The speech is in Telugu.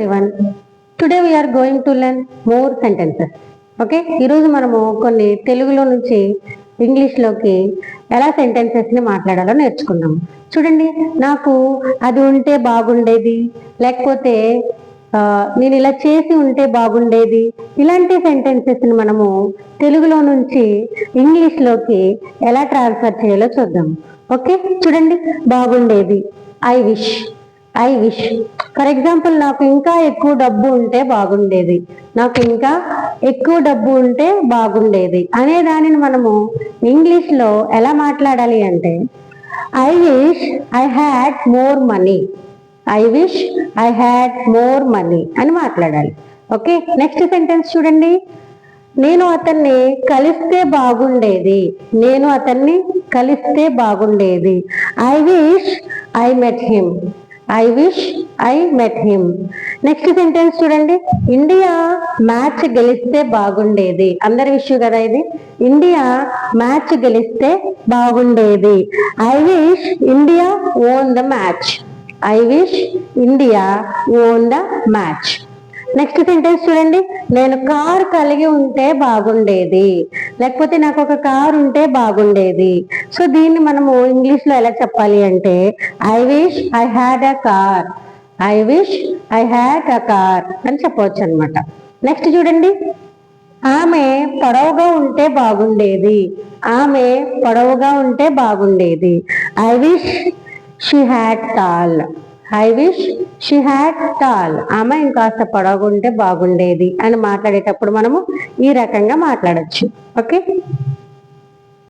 everyone. Today we are going to learn more sentences. Okay, ఈరోజు మనము కొన్ని తెలుగులో నుంచి ఇంగ్లీష్లోకి ఎలా సెంటెన్సెస్ని మాట్లాడాలో నేర్చుకుందాం. చూడండి, నాకు అది ఉంటే బాగుండేది, లేకపోతే నేను ఇలా చేసి ఉంటే బాగుండేది, ఇలాంటి సెంటెన్సెస్ని మనము తెలుగులో నుంచి ఇంగ్లీష్లోకి ఎలా ట్రాన్స్ఫర్ చేయాలో చూద్దాం. ఓకే, చూడండి, బాగుండేది, ఐ విష్. ఫర్ ఎగ్జాంపుల్, నాకు ఇంకా ఎక్కువ డబ్బు ఉంటే బాగుండేది, నాకు ఇంకా ఎక్కువ డబ్బు ఉంటే బాగుండేది అనే దానిని మనము ఇంగ్లీష్లో ఎలా మాట్లాడాలి అంటే, I wish I had more money, I wish I had more money అని మాట్లాడాలి. ఓకే, నెక్స్ట్ సెంటెన్స్ చూడండి, నేను అతన్ని కలిస్తే బాగుండేది, I wish I met him, next sentence చూడండి, ఇండియా మ్యాచ్ గెలిస్తే బాగుండేది. అందరి విష్ కదా ఇది, ఇండియా మ్యాచ్ గెలిస్తే బాగుండేది, I wish India own the match. Next sentence చూడండి, నేను కార్ కలిగి ఉంటే బాగుండేది, లేకపోతే నాకు ఒక కార్ ఉంటే బాగుండేది. సో దీన్ని మనము ఇంగ్లీష్లో ఎలా చెప్పాలి అంటే, I wish I had a car అని చెప్పవచ్చు అనమాట. నెక్స్ట్ చూడండి, ఆమె పొడవుగా ఉంటే బాగుండేది, I wish she had tall. ఆమె ఇంకాస్త పొడవుగా ఉంటే బాగుండేది అని మాట్లాడేటప్పుడు మనము ఈ రకంగా మాట్లాడచ్చు. ఓకే.